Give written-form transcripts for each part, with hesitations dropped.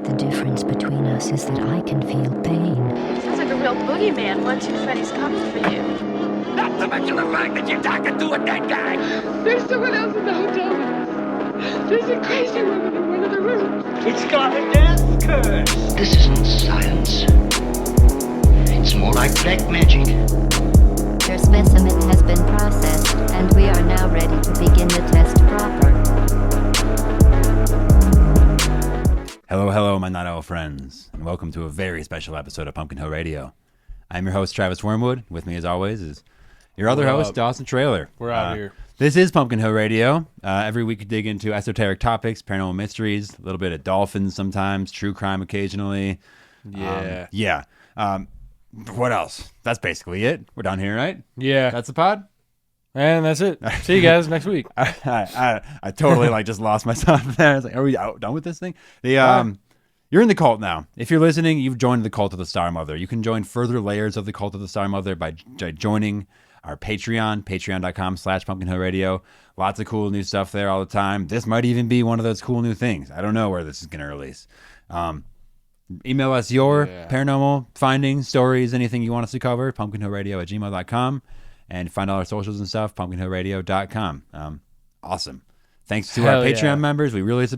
The difference between us is that I can feel pain. Sounds like a real boogeyman. 1, 2, Freddy's coming for you. Not to mention the fact that you're talking to a dead guy. There's someone else in the hotel with us. There's a crazy woman in one of the rooms. It's got a death curse. This isn't science. It's more like black magic. Your specimen has been processed, and we are now ready to begin the test proper. Hello, my Night Owl friends, and welcome to a very special episode of Pumpkin Hill Radio. I'm your host, Travis Wormwood. With me, as always, is your other host, Dawson Trailer. We're out here. This is Pumpkin Hill Radio. Every week we dig into esoteric topics, paranormal mysteries, a little bit of dolphins sometimes, true crime occasionally. Yeah. What else? That's basically it. We're done here, right? Yeah. That's the pod? And that's it. See you guys next week. I totally just lost myself there. I was like, are we done with this thing? You're in the cult now. If you're listening, you've joined the cult of the Star Mother. You can join further layers of the cult of the Star Mother by joining our Patreon, patreon.com/pumpkinhillradio. Lots of cool new stuff there all the time. This might even be one of those cool new things. I don't know where this is going to release. Email us your paranormal findings, stories, anything you want us to cover, pumpkinhillradio@gmail.com. And find all our socials and stuff, pumpkinhillradio.com. Awesome. Thanks to our Patreon members. We really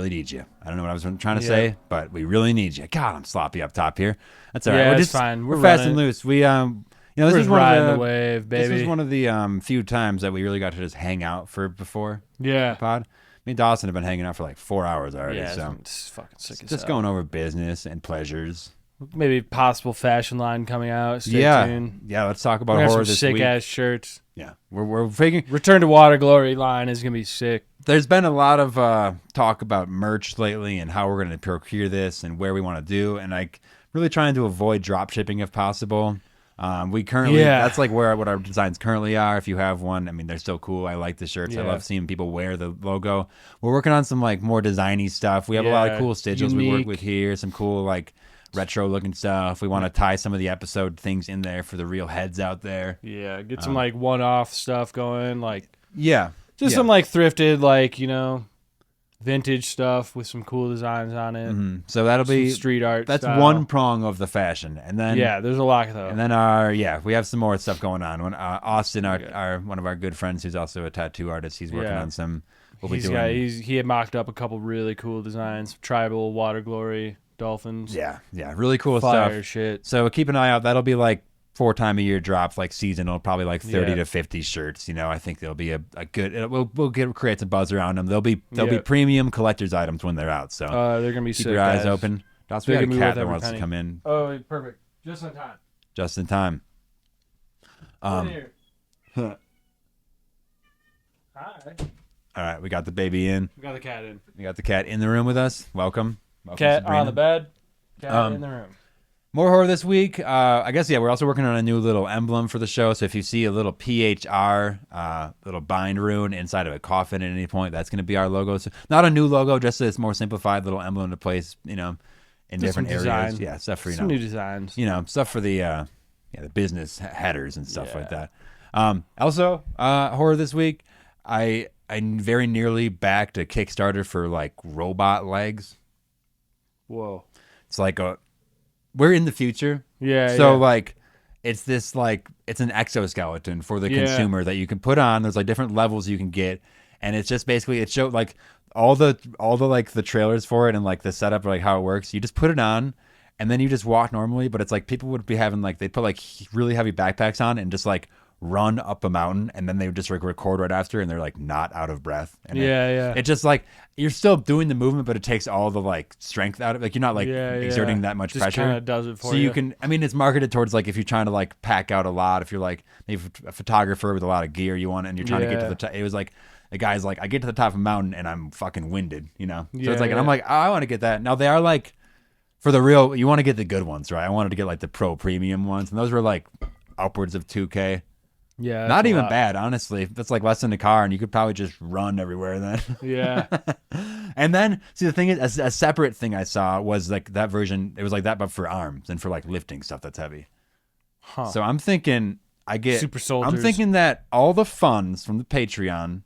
need you. I don't know what I was trying to say, but we really need you. God, I'm sloppy up top here. That's all right. We're just fine. We're fast and loose. We this is one riding of the wave, baby. This is one of the few times that we really got to just hang out before the pod. Me and Dawson have been hanging out for like 4 hours already. Yeah, so it's fucking sick as just hell. going over business and pleasures. Maybe possible fashion line coming out. Stay tuned. Yeah. Let's talk about We're gonna have horror some this sick week. ass shirts. Yeah, we're figuring. Return to Water Glory line is gonna be sick. There's been a lot of talk about merch lately and how we're going to procure this and where we want to do, and like really trying to avoid drop shipping if possible. We currently that's like what our designs currently are. If you have one, I mean they're still cool. I like the shirts. I love seeing people wear the logo. We're working on some like more designy stuff. We have a lot of cool sigils we work with here. Some cool like retro looking stuff. We want to tie some of the episode things in there for the real heads out there. Yeah, get some like one-off stuff going. Like some like thrifted, like vintage stuff with some cool designs on it. Mm-hmm. So that'll be some street art. That's style. one prong of the fashion, and then there's a lot though. And then we have some more stuff going on. When Austin, our one of our good friends, who's also a tattoo artist, he's working on some. He had mocked up a couple really cool designs: tribal, water glory, dolphins. Yeah, really cool Fire stuff. Shit. So keep an eye out. That'll be like 4 times a year drops, like seasonal, probably like 30 to 50 shirts. I think there'll be a good. We'll create some buzz around them. They'll be premium collector's items when they're out. So they're gonna be keep sick, your eyes guys. open. We got a cat that wants to come in. Oh, perfect! Just in time. Hi. All right, we got the baby in. We got the cat in. We got the cat in the room with us. Welcome Cat Sabrina. on the bed. Cat in the room. More horror this week. I guess, we're also working on a new little emblem for the show. So if you see a little PHR, little bind rune inside of a coffin at any point, that's going to be our logo. So not a new logo, just this more simplified little emblem to place, in Just different some areas. design. Yeah, stuff for, some new designs. Stuff for the business headers and stuff like that. Also, horror this week. I very nearly backed a Kickstarter for like robot legs. Whoa. It's like we're in the future. So like it's this like it's an exoskeleton for the consumer that you can put on. There's like different levels you can get, and it's just basically it showed like all the like the trailers for it and like the setup like how it works. You just put it on and then you just walk normally, but it's like people would be having like they'd put like really heavy backpacks on and just like run up a mountain, and then they would just like record right after, and they're like not out of breath. And it just like you're still doing the movement, but it takes all the like strength out of like you're not like exerting that much just pressure. Kind of does it for you can. I mean, it's marketed towards like if you're trying to like pack out a lot, if you're like maybe a photographer with a lot of gear you want, and you're trying to get to the top. It was like the guy's like, I get to the top of a mountain and I'm fucking winded, So it's like, and I'm like, oh, I want to get that. Now they are like for the real. You want to get the good ones, right? I wanted to get like the pro premium ones, and those were like upwards of $2,000. Yeah, not even bad, honestly. That's like less than a car, and you could probably just run everywhere then. Yeah. And then, see, the thing is, a separate thing I saw was like that version. It was like that, but for arms and for like lifting stuff that's heavy. Huh. So I'm thinking, Super soldiers. I'm thinking that all the funds from the Patreon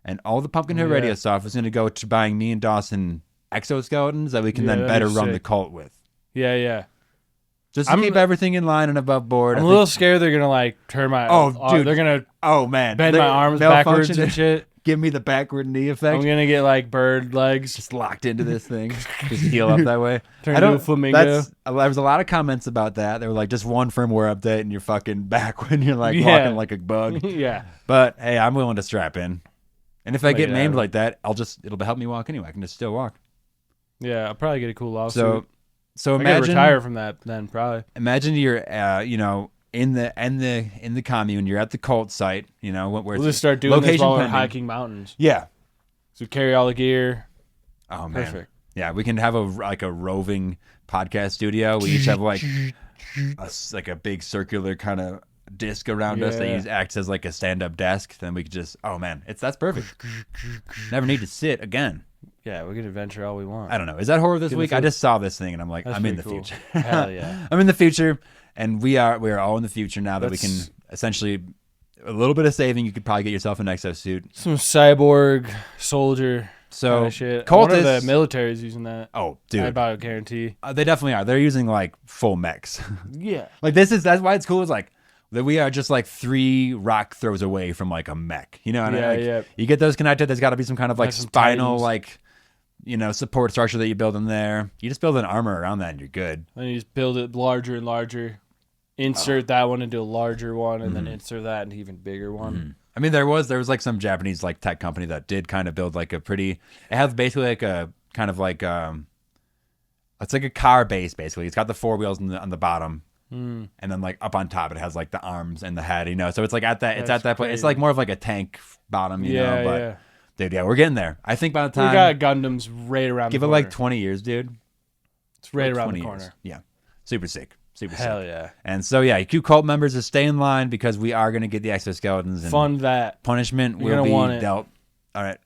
And all the Pumpkinhead Radio stuff is going to go to buying me and Dawson exoskeletons that we can then better run the cult with. Yeah, yeah. Just to keep everything in line and above board. I'm a little scared they're going to like turn my... dude. They're going to man. bend my arms backwards and shit. Give me the backward knee effect. I'm going to get like bird legs. Just locked into this thing. Just heal up that way. Turn into a flamingo. There was a lot of comments about that. They were like, just one firmware update and you're fucking back when you're like walking like a bug. Yeah. But hey, I'm willing to strap in. And if I get maimed like that, it'll help me walk anyway. I can just still walk. Yeah, I'll probably get a cool lawsuit. So I imagine gotta retire from that then probably. Imagine you're in the commune, you're at the cult site, where we'll just start doing this while we're hiking mountains. Yeah. So carry all the gear. Oh man. Perfect. Yeah, we can have a roving podcast studio. We each have like a big circular kind of disc around us that acts as like a stand-up desk. Then we could just that's perfect. Never need to sit again. Yeah, we can adventure all we want. I don't know. Is that horror this week? I just saw this thing and I'm like, I'm in the future. Hell yeah. I'm in the future, and we are all in the future now that we can essentially a little bit of saving. You could probably get yourself an exosuit. Some cyborg soldier kind of shit. I wonder if the military's using that. Oh, dude. I about guarantee. They definitely are. They're using like full mechs. Yeah. Like that's why it's cool. It's like that we are just like 3 rock throws away from like a mech. You know what I mean? Like, you get those connected, there's got to be some kind of like spinal Titans. like support structure that you build in there. You just build an armor around that and you're good. And you just build it larger and larger. Insert that one into a larger one, and then insert that into an even bigger one. Mm-hmm. I mean, there was like some Japanese like tech company that did kind of build like a pretty. It has basically like a kind of like it's like a car base basically. It's got the 4 wheels on the bottom, and then like up on top it has like the arms and the head. So it's like at that. It's at that point. It's like more of like a tank bottom. You know, but dude, yeah, we're getting there. I think by the time we got Gundams right around. Give the it corner. like 20 years, dude. It's right like around the 20 corner. Years. Yeah, super sick. Super Hell sick. yeah. And so, you cult members to stay in line because we are going to get the exoskeletons. And fund that. Punishment You're will want be it. dealt. All right.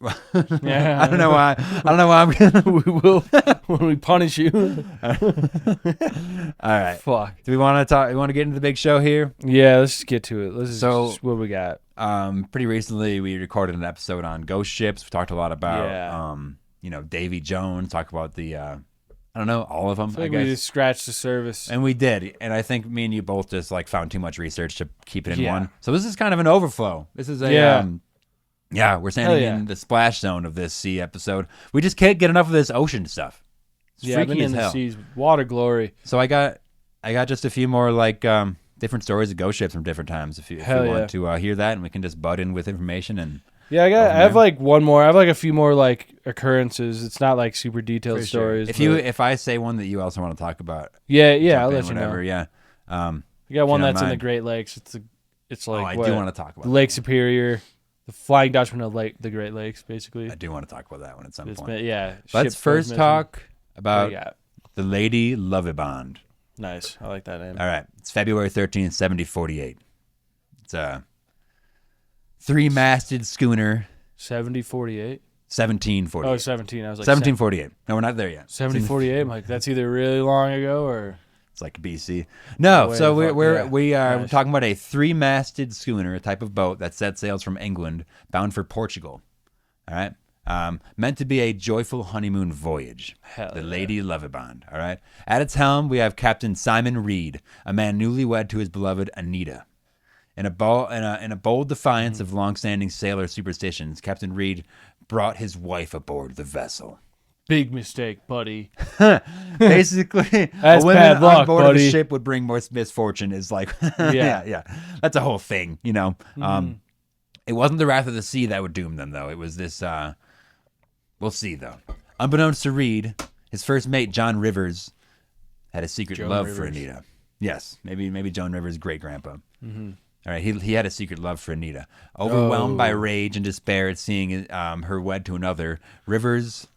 Yeah. I don't know why I'm going to. We will when we punish you. All right. Fuck. Do we want to talk? We want to get into the big show here? Yeah, let's just get to it. Let's just what we got. Pretty recently, we recorded an episode on ghost ships. We talked a lot about, Davy Jones. Talk about the... I don't know, all of them. I guess we just scratched the surface. And we did. And I think me and you both just like found too much research to keep it in one. So this is kind of an overflow. This is a we're standing in the splash zone of this sea episode. We just can't get enough of this ocean stuff. It's I've been in the seas, water glory. So I got just a few more like different stories of ghost ships from different times if you want to hear that, and we can just butt in with information and Yeah, I have like one more. I have like a few more like occurrences. It's not like super detailed stories. If I say one that you also want to talk about, I'll let you know. Yeah, you got one that's in the Great Lakes. It's like I do want to talk about the Lake Superior, the Flying Dutchman of the Great Lakes, basically. I do want to talk about that one at some point. Let's first talk about the Lady Lovibond. Nice, I like that name. All right, it's February 13th, 1748. It's a 3-masted schooner. 1748. 1748. Oh, 17. I was like 1748. No, we're not there yet. 1748. I'm like, that's either really long ago or it's like BC. No, so we are talking about a 3-masted schooner, a type of boat that set sails from England, bound for Portugal. All right, meant to be a joyful honeymoon voyage. The Lady Lovibond. All right, at its helm we have Captain Simon Reed, a man newlywed to his beloved Anita. In a bold defiance of long-standing sailor superstitions, Captain Reed brought his wife aboard the vessel. Big mistake, buddy. Basically, that's a woman bad luck, on board buddy. of the ship would bring more misfortune. Is like, yeah. That's a whole thing, you know. It wasn't the wrath of the sea that would doom them, though. It was this. We'll see, though. Unbeknownst to Reed, his first mate, John Rivers, had a secret love for Anita. Yes, maybe Joan Rivers' great grandpa. Mm-hmm. All right, he had a secret love for Anita. Overwhelmed by rage and despair at seeing her wed to another, Rivers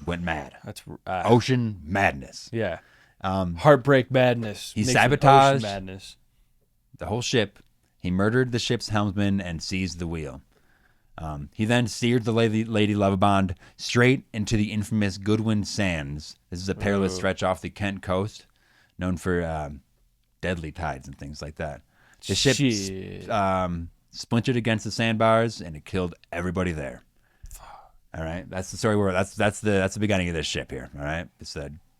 went mad. That's ocean madness. Yeah, heartbreak madness. He sabotaged madness. The whole ship. He murdered the ship's helmsman and seized the wheel. He then steered the Lady Lovibond straight into the infamous Goodwin Sands. This is a perilous stretch off the Kent coast, known for deadly tides and things like that. The ship splintered against the sandbars, and it killed everybody there. All right, that's the story. Where that's the beginning of this ship here. All right,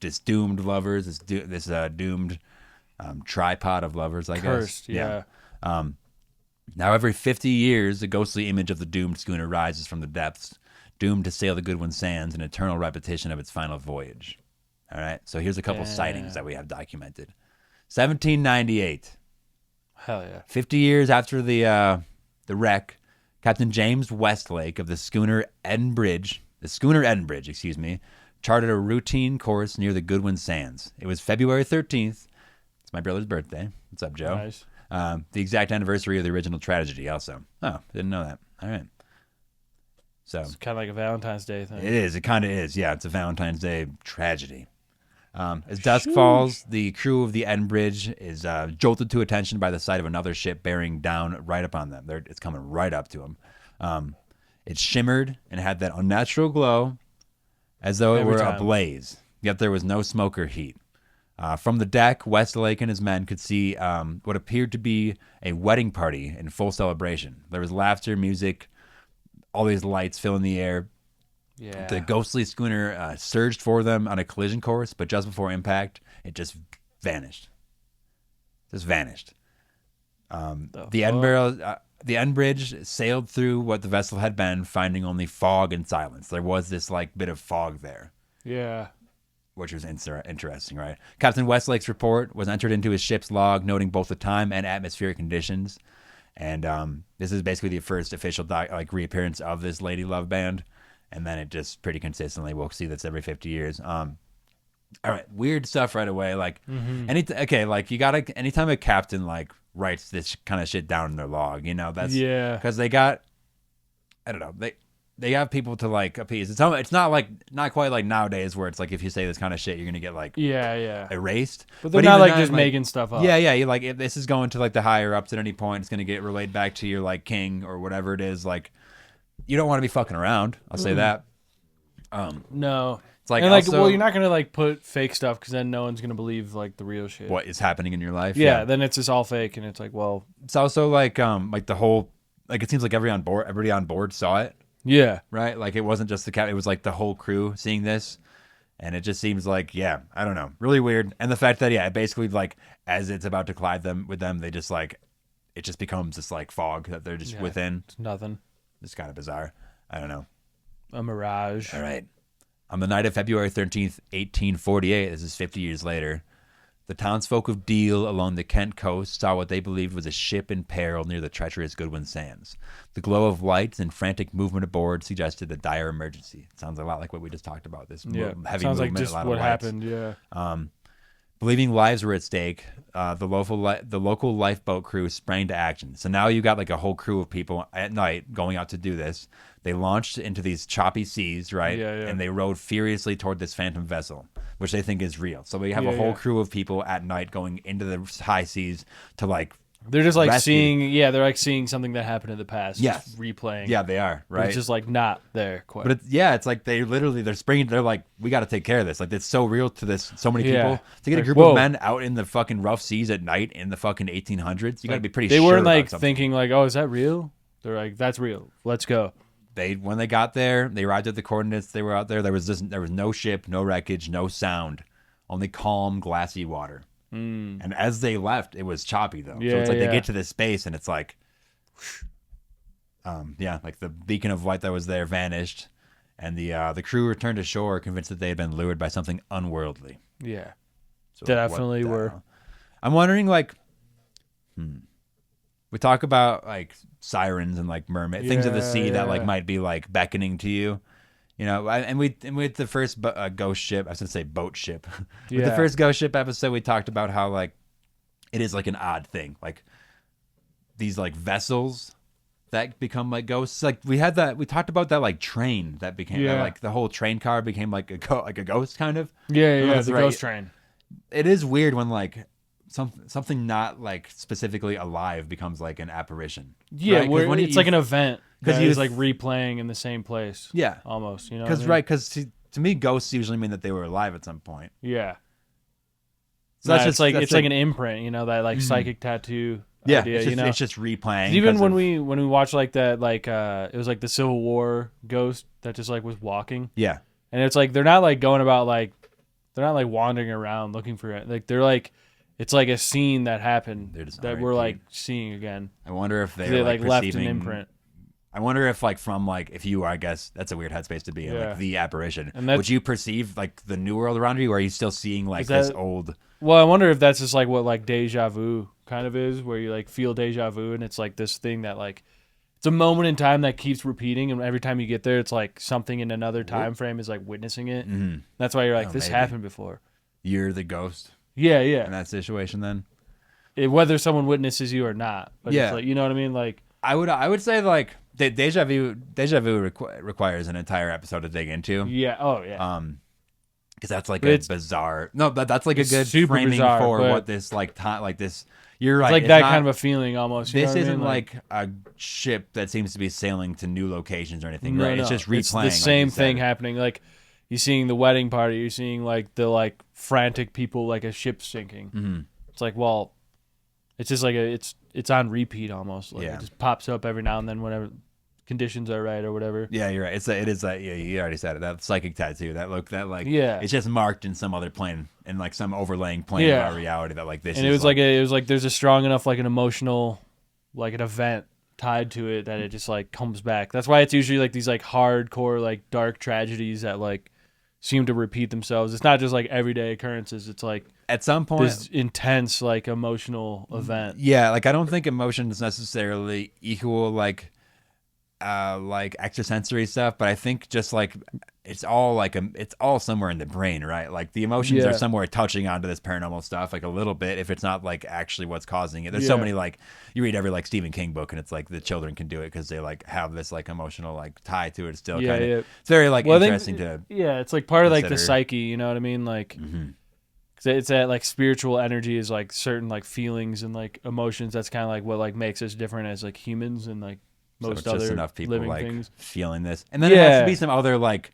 this doomed lovers, this doomed tripod of lovers, I guess. Cursed, yeah. Now every 50 years, the ghostly image of the doomed schooner rises from the depths, doomed to sail the Goodwin Sands, an eternal repetition of its final voyage. All right, so here's a couple sightings that we have documented. 1798. Hell yeah. 50 years after the wreck, Captain James Westlake of the schooner Edenbridge, charted a routine course near the Goodwin Sands. It was February 13th. It's my brother's birthday. What's up, Joe? Nice. The exact anniversary of the original tragedy also. Oh, didn't know that. All right. So It's kind of like a Valentine's Day thing. it is. It kind of is. Yeah, it's a Valentine's Day tragedy. As dusk falls, the crew of the Edenbridge is jolted to attention by the sight of another ship bearing down right upon them. It's coming right up to them. It shimmered and had that unnatural glow as though it were ablaze, yet there was no smoke or heat. From the deck, Westlake and his men could see what appeared to be a wedding party in full celebration. There was laughter, music, all these lights filling the air. Yeah. The ghostly schooner surged for them on a collision course, but just before impact, it just vanished. The Edenbridge sailed through what the vessel had been, finding only fog and silence. There was this bit of fog there. Yeah. Which was interesting, right? Captain Westlake's report was entered into his ship's log, noting both the time and atmospheric conditions. And this is basically the first official reappearance of this Lady Lovibond. And then it just pretty consistently, we'll see this every 50 years. All right, weird stuff right away. Anytime a captain writes this kind of shit down in their log, that's because they got, I don't know, they have people to appease. It's not quite like nowadays where it's if you say this kind of shit, you're gonna get erased. But they're not just making stuff up. Yeah. You if this is going to the higher ups at any point, it's gonna get relayed back to your king or whatever it is. You don't want to be fucking around. I'll say that. No. It's you're not gonna put fake stuff because then no one's gonna believe the real shit. What is happening in your life? Yeah. Then it's just all fake, and it's well. It's also the whole it seems like everybody on board saw it. Yeah. Right. It wasn't just the captain. It was the whole crew seeing this, and it just seems I don't know, really weird. And the fact that basically as it's about to collide with them, they just it just becomes this fog that they're just within. It's nothing. It's kind of bizarre. I don't know. A mirage. All right. On the night of February 13th, 1848, this is 50 years later, the townsfolk of Deal along the Kent coast saw what they believed was a ship in peril near the treacherous Goodwin Sands. The glow of lights and frantic movement aboard suggested a dire emergency. It sounds a lot like what we just talked about. This heavy sounds movement, just a lot what of lights. happened. Yeah. Believing lives were at stake, the local lifeboat crew sprang to action. So now you got a whole crew of people at night going out to do this. They launched into these choppy seas, right? Yeah. And they rowed furiously toward this phantom vessel, which they think is real. So we have a whole crew of people at night going into the high seas to they're just rescue. seeing, they're seeing something that happened in the past. Yes. Just replaying. Yeah, they are, right? But it's just not there quite. But it's they're springing, they're we got to take care of this. It's so real to so many people. To get a group of men out in the fucking rough seas at night in the fucking 1800s, you got to be pretty sure. They weren't about something. thinking oh, is that real? They're that's real. Let's go. When they got there, they arrived at the coordinates. They were out there. There was no ship, no wreckage, no sound, only calm, glassy water. And as they left, it was choppy though. So it's they get to this space and it's the beacon of light that was there vanished, and the crew returned to shore, convinced that they had been lured by something unworldly. Yeah, so definitely were. I'm wondering we talk about sirens and mermaid things of the sea that might be beckoning to you, and we had the first ghost ship, I should say boat ship. With the first ghost ship episode, we talked about how it is an odd thing, these vessels that become ghosts. We talked about that train that became the whole train car became a ghost kind of. The ghost train. It is weird when something not specifically alive becomes an apparition. Yeah, right? when it's an event because he's replaying in the same place. Yeah, almost. Because to me, ghosts usually mean that they were alive at some point. Yeah. So that's it's an imprint. That psychic tattoo idea. It's just replaying. Even when we watched like that, like it was like the Civil War ghost that just like was walking. Yeah, and it's like they're not like going about like they're not like wandering around looking for it. Like they're like it's like a scene that happened that we're like seeing again. I wonder if they like left an imprint. I wonder if like from like if you I guess that's a weird headspace to be in, like the apparition. Would you perceive like the new world around you, or are you still seeing like this old? Well, I wonder if that's just like what like deja vu kind of is, where you like feel deja vu, and it's like this thing that like it's a moment in time that keeps repeating, and every time you get there, it's like something in another time frame is like witnessing it. Mm-hmm. That's why you're like, this happened before. You're the ghost. Yeah. In that situation, then whether someone witnesses you or not, but it's like, you know what I mean, like. I would say like deja vu requires an entire episode to dig into. Yeah. Oh yeah. Because that's like a bizarre. No, but that's like a good framing bizarre, for what this like time like this. You're right. It's like that kind of a feeling almost. This isn't like a ship that seems to be sailing to new locations or anything, right? It's just replaying. It's the same thing happening. Like you're seeing the wedding party. You're seeing like the like frantic people, like a ship sinking. Mm-hmm. It's like, well, it's just like it's on repeat almost. Like it just pops up every now and then whenever conditions are right or whatever. Yeah, you're right. It is that. Yeah, you already said it. That psychic tattoo. That look. That like. Yeah. It's just marked in some other plane, in like some overlaying plane of our reality. That like this. And it was like there's a strong enough like an emotional, like an event tied to it that it just like comes back. That's why it's usually like these like hardcore like dark tragedies that like seem to repeat themselves. It's not just like everyday occurrences. It's like at some point this intense like emotional event. Yeah, like I don't think emotions necessarily equal like extrasensory stuff, but I think just like it's all somewhere in the brain, right? Like the emotions are somewhere touching onto this paranormal stuff, like a little bit, if it's not like actually what's causing it. There's so many like you read every like Stephen King book, and it's like the children can do it because they like have this like emotional like tie to it. Still, kind of it's very like interesting to it's like part of like the psyche, you know what I mean? Like, cause it's that like spiritual energy is like certain like feelings and like emotions. That's kind of like what like makes us different as like humans and like. Most so other just enough people living like things. Feeling this, and then there has to be some other like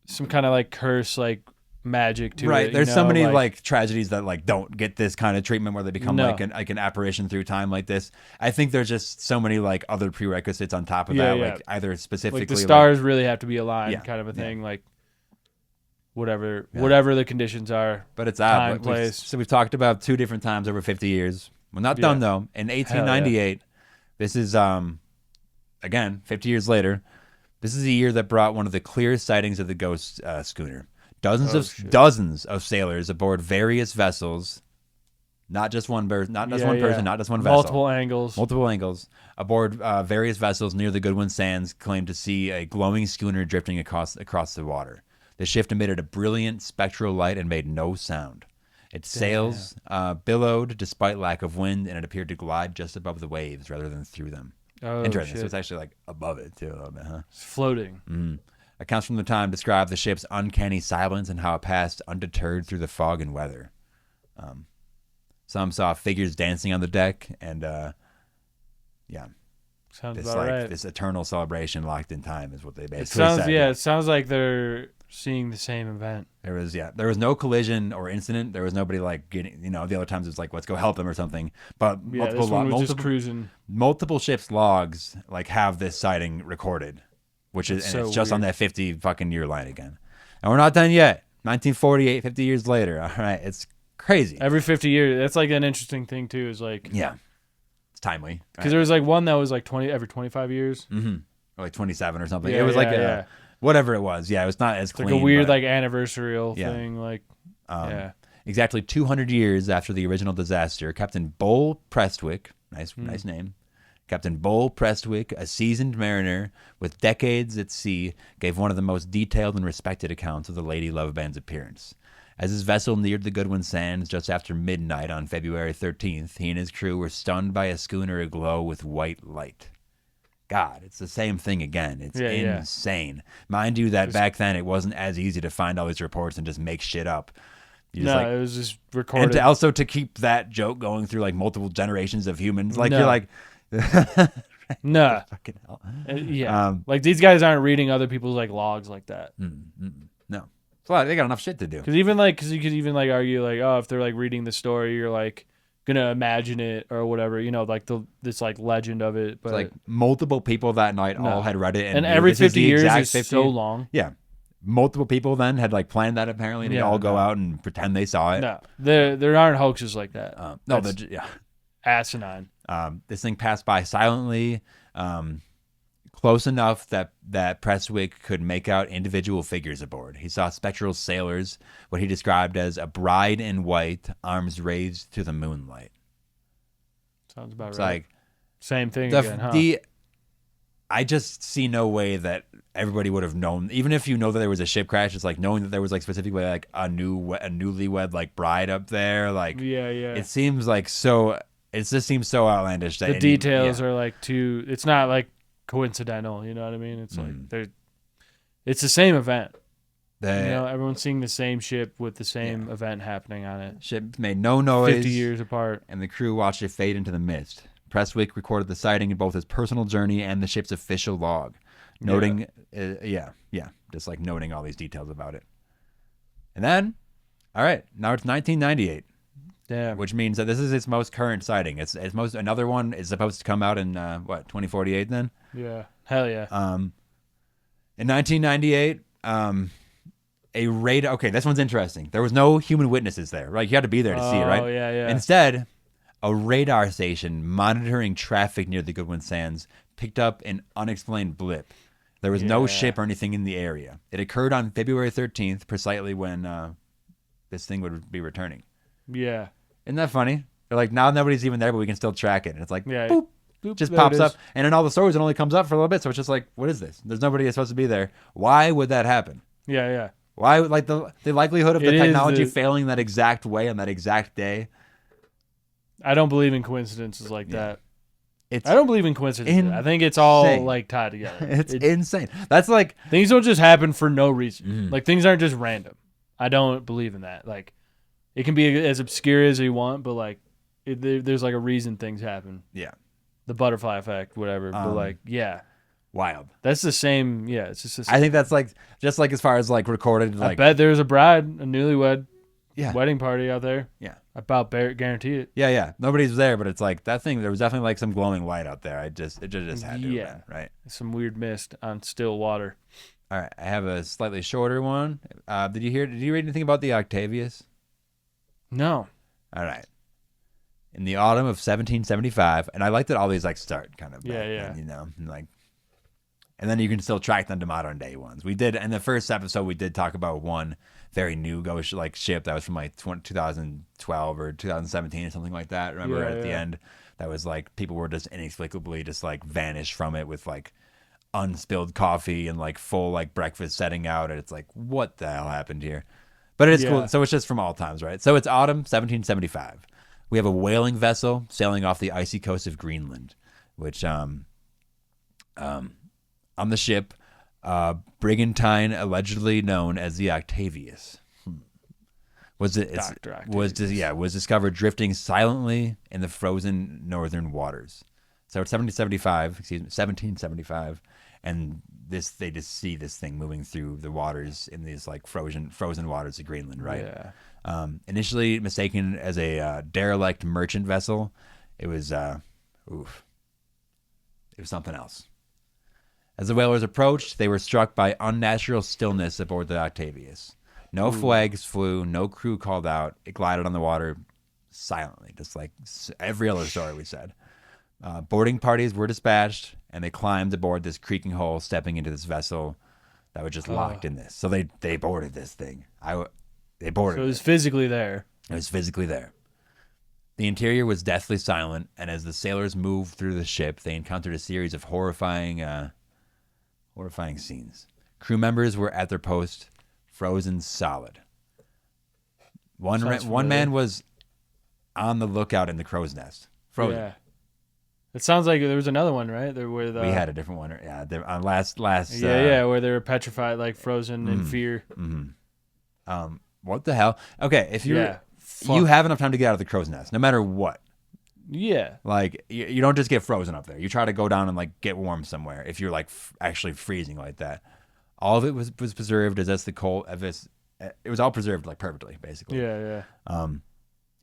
some kind of like curse, like magic to it. Right. There's so many like tragedies that like don't get this kind of treatment where they become like an apparition through time like this. I think there's just so many like other prerequisites on top of that, like either specifically like the stars really have to be aligned, kind of a thing, like whatever the conditions are. But it's odd. So we've talked about 2 different times over 50 years. We're not done though. In 1898. This is, again, 50 years later. This is a year that brought one of the clearest sightings of the ghost schooner. Dozens of sailors aboard various vessels, not just one person, not just one vessel. Multiple angles. Aboard various vessels near the Goodwin Sands claimed to see a glowing schooner drifting across the water. The ship emitted a brilliant spectral light and made no sound. Its sails billowed despite lack of wind, and it appeared to glide just above the waves rather than through them. Oh, interesting. Shit. So it's actually like above it too a little bit, huh? It's floating. Accounts from the time describe the ship's uncanny silence and how it passed undeterred through the fog and weather. Some saw figures dancing on the deck, and sounds this about right. This eternal celebration locked in time is what they basically said. It sounds like they're seeing the same event. There was no collision or incident. There was nobody like getting, the other times it's like, let's go help them or something. But just cruising. Multiple ships' logs like have this sighting recorded, which is it's just on that 50 fucking year line again. And we're not done yet. 1948, 50 years later. All right, it's crazy. Every 50 years, that's like an interesting thing too. Is like it's timely because there was like one that was like 20 every 25 years, or like 27 or something. It was like whatever it was. Yeah, it was not as clean. Like a weird like anniversarial thing. Like exactly 200 years after the original disaster, Captain Bull Prestwick, nice name. Captain Bull Prestwick, a seasoned mariner with decades at sea, gave one of the most detailed and respected accounts of the Lady Lovibond's appearance. As his vessel neared the Goodwin Sands just after midnight on February 13th, he and his crew were stunned by a schooner aglow with white light. God, it's the same thing again. It's insane. Yeah. Mind you that back then it wasn't as easy to find all these reports and just make shit up. It was just recorded. And also to keep that joke going through like multiple generations of humans. Like you're like... No. Fucking hell. Like these guys aren't reading other people's like logs like that. No. Well, they got enough shit to do. Because you could even like argue like, oh, if they're like reading the story, you're like, gonna imagine it or whatever, like this like legend of it. But It's like multiple people that night all had read it, and knew every this is 50 the years exact is 50. so long. Yeah, multiple people then had like planned that apparently, and they all go out and pretend they saw it. No, there aren't hoaxes like that. No, That's yeah, asinine. this thing passed by silently, close enough that Prestwick could make out individual figures aboard. He saw spectral sailors, what he described as a bride in white, arms raised to the moonlight. Sounds about It's right. like Same thing again, huh? I just see no way that everybody would have known, even if you know that there was a ship crash. It's like knowing that there was like specifically like a newlywed like bride up there. Like yeah. it seems like so. It just seems so outlandish. That The details are like too. It's not like coincidental. You know what I mean? It's like it's the same event. Everyone's seeing the same ship with the same event happening on it. Ship made no noise. 50 years apart. And the crew watched it fade into the mist. Prestwick recorded the sighting in both his personal journey and the ship's official log, noting, just like noting all these details about it. And then, all right, now it's 1998. Damn. Which means that this is its most current sighting. Another one is supposed to come out in 2048 then? Yeah. Hell yeah. In 1998, a radar. Okay, this one's interesting. There was no human witnesses there, right? You had to be there to see it, right? Oh yeah. Instead, a radar station monitoring traffic near the Goodwin Sands picked up an unexplained blip. There was no ship or anything in the area. It occurred on February 13th, precisely when this thing would be returning. Yeah. Isn't that funny? They're like, now nobody's even there, but we can still track it. And it's like, boop, just there pops it is. up. And in all the stories, it only comes up for a little bit. So it's just like, what is this? There's nobody that's supposed to be there. Why would that happen? Yeah. Why would, like, the likelihood of the It is technology failing that exact way on that exact day? I don't believe in coincidences like that. It's I don't believe in coincidences. I think it's all like tied together. It's insane. That's like things don't just happen for no reason. Mm-hmm. Like things aren't just random. I don't believe in that. Like it can be as obscure as you want, but like there's like a reason things happen. Yeah. The butterfly effect, whatever. But like, yeah. Wild. That's the same. Yeah, it's just the same. I think that's like just like as far as like recorded. Like, I bet there's a bride, a newlywed Yeah. wedding party out there. Yeah. About guarantee it. Yeah. Nobody's there, but it's like that thing. There was definitely like some glowing light out there. It just had to have been, right? Some weird mist on still water. All right. I have a slightly shorter one. Did you read anything about the Octavius? No. All right. In the autumn of 1775, and I like that all these like start kind of back then, and like, and then you can still track them to modern day ones. We did in the first episode. We did talk about one very new ghost like ship that was from like 2012 or 2017 or something like that. Remember at the end, that was like people were just inexplicably just like vanished from it with like unspilled coffee and like full like breakfast setting out, and it's like what the hell happened here? But it's cool. So it's just from all times, right? So it's autumn 1775. We have a whaling vessel sailing off the icy coast of Greenland, which on the ship, brigantine allegedly known as the Octavius was discovered drifting silently in the frozen northern waters. So it's 1775, and they just see this thing moving through the waters in these like frozen waters of Greenland, right? Yeah. Initially mistaken as a derelict merchant vessel, it was something else. As the whalers approached, they were struck by unnatural stillness aboard the Octavius. No flags flew, no crew called out. It glided on the water silently, just like every other story we said. Boarding parties were dispatched, and they climbed aboard this creaking hull, stepping into this vessel that was just locked in this. So they boarded this thing. They boarded it. So it was physically there. It was physically there. The interior was deathly silent, and as the sailors moved through the ship, they encountered a series of horrifying scenes. Crew members were at their post, frozen solid. One man was on the lookout in the crow's nest, frozen. Yeah. It sounds like there was another one, right? Where we had a different one. Yeah, on last. Where they were petrified, like frozen in fear. Mm-hmm. What the hell? Okay, if you have enough time to get out of the crow's nest, no matter what. Yeah. Like you don't just get frozen up there. You try to go down and like get warm somewhere. If you're like actually freezing like that, all of it was preserved as the cold. It was all preserved like perfectly, basically. Yeah.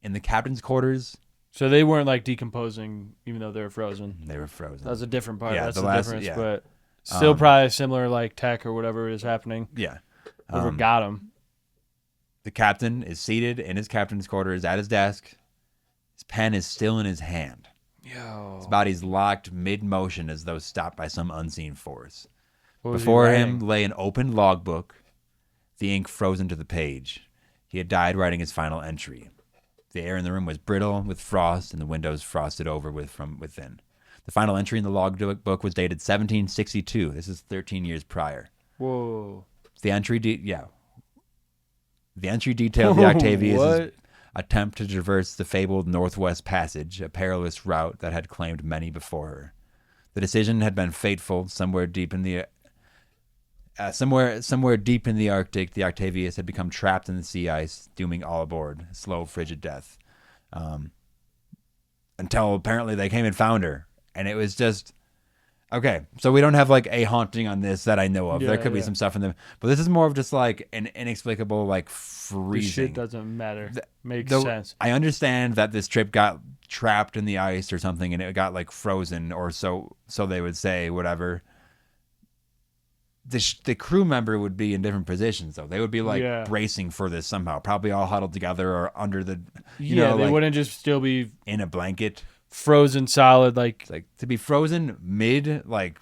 In the captain's quarters. So they weren't like decomposing, even though they were frozen. They were frozen. That was a different part. Yeah, That's the the last- difference. yeah. But still, probably similar like tech or whatever is happening. Yeah. Whoever got him. The captain is seated in his captain's quarters at his desk. His pen is still in his hand. Yo. His body's locked mid-motion as though stopped by some unseen force. What was he Before him writing? lay an open logbook, the ink frozen to the page. He had died writing his final entry. The air in the room was brittle with frost, and the windows frosted over from within. The final entry in the logbook was dated 1762. This is 13 years prior. Whoa. The entry, the entry detailed the Octavius' What? attempt to traverse the fabled Northwest Passage, a perilous route that had claimed many before her. The decision had been fateful. Somewhere deep in the Arctic, the Octavius had become trapped in the sea ice, dooming all aboard, a slow, frigid death. Until apparently they came and found her, and it was just okay. So we don't have like a haunting on this that I know of. Yeah, There could be yeah. some stuff in them, but this is more of just like an inexplicable like This freezing. shit doesn't matter. Makes Though sense. I understand that this trip got trapped in the ice or something, and it got like frozen, or so they would say, whatever. The crew member would be in different positions, though. They would be like Yeah. bracing for this somehow, probably all huddled together or under the, Yeah, they like wouldn't just still be in a blanket. frozen solid like It's like to be frozen mid like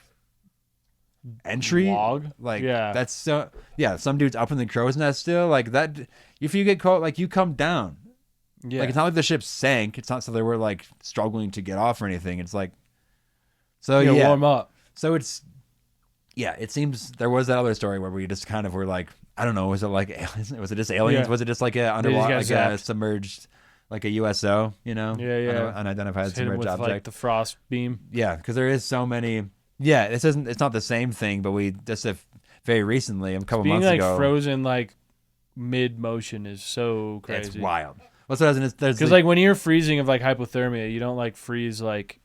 entry log. like Yeah. that's so yeah. Some dude's up in the crow's nest still like that. If you get caught, like you come down. Yeah. Like it's not like the ship sank. It's not so they were like struggling to get off or anything. It's like so yeah. warm up. So it's yeah. It seems there was that other story where we just kind of were like I don't know. Was it like aliens? Was it just aliens? Yeah. Was it just like a just underwater got like a zapped. submerged like a USO? You know? Yeah, yeah. Unidentified Just hit him submerged with object. like the frost beam. Yeah, because there is so many. Yeah, this isn't. It's not the same thing, but we just very recently, a couple Being months like ago, frozen like mid motion is so crazy. it's wild. What's well, so there's Because like when you're freezing of like hypothermia, you don't like freeze like